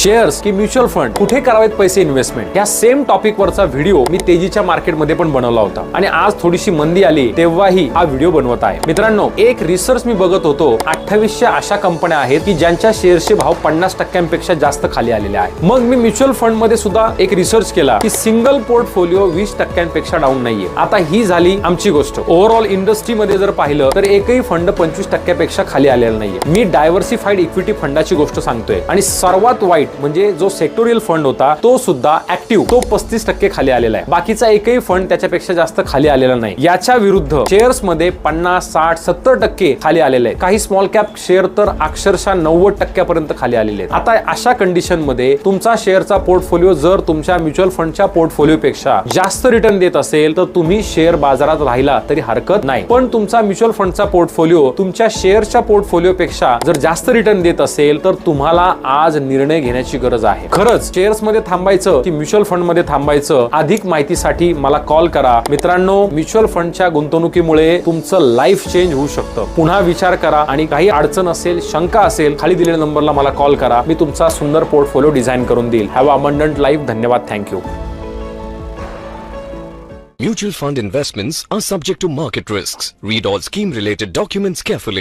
Shares की mutual fund, कुठे करावेत पैसे इन्व्हेस्टमेंट, या सेम टॉपिक वरचा व्हिडिओ मी तेजीच्या मार्केटमध्ये पण बनवला होता आणि आज थोडीशी मंदी आली तेव्हाही हा व्हिडिओ बनवत आहे. मित्रांनो, एक रिसर्च मी बघत होतो, 2800 अशा कंपन्या आहेत की ज्यांच्या शेअर्सचे भाव 50% जास्त खाली आलेले आहेत. मग मी म्युच्युअल फंड मध्ये सुद्धा एक रिसर्च केला की सिंगल पोर्टफोलिओ 20% डाऊन नाहीये. आता ही झाली आमची गोष्ट. ओव्हरऑल इंडस्ट्रीमध्ये जर पाहिलं तर एकही फंड 25% खाली आलेला नाहीये. मी डायव्हर्सिफाईड इक्विटी फंडाची गोष्ट सांगतोय आणि सर्वात वाईट म्हणजे जो सेक्टोरियल फंड होता तो सुद्धा ऍक्टिव्ह, तो 35% खाली आलेला आहे. बाकीचा एकही फंड त्याच्यापेक्षा जास्त खाली आलेला नाही. याच्या विरुद्ध शेअर्स मध्ये 50, 60, 70% खाली आलेले आहे. काही स्मॉल कॅप शेअर तर अक्षरशः 90% खाली आलेले आहेत. आता अशा कंडिशन मध्ये तुमचा शेअरचा पोर्टफोलिओ जर तुमच्या म्युच्युअल फंडच्या पोर्टफोलिओ पेक्षा जास्त रिटर्न देत असेल तर तुम्ही शेअर बाजारात राहिला तरी हरकत नाही. पण तुमचा म्युच्युअल फंडचा पोर्टफोलिओ तुमच्या शेअरच्या पोर्टफोलिओ पेक्षा जर जास्त रिटर्न देत असेल तर तुम्हाला आज निर्णय घेण्याची गरज आहे. खरंच शेअर्स मध्ये थांबायचं की म्युच्युअल फंड मध्ये थांबायचं? अधिक माहितीसाठी मला कॉल करा. मित्रांनो, म्युच्युअल फंडच्या गुंतवणुकीमुळे तुमचं लाईफ चेंज होऊ शकतं. पुन्हा विचार करा आणि काही अडचण असेल, शंका असेल, खाली दिलेल्या नंबरला मला कॉल करा. मी तुमचा सुंदर पोर्टफोलिओ डिझाईन करून देईल. Have a abundant life. धन्यवाद. Thank you. Mutual fund investments are subject to market risks. Read all scheme related documents carefully.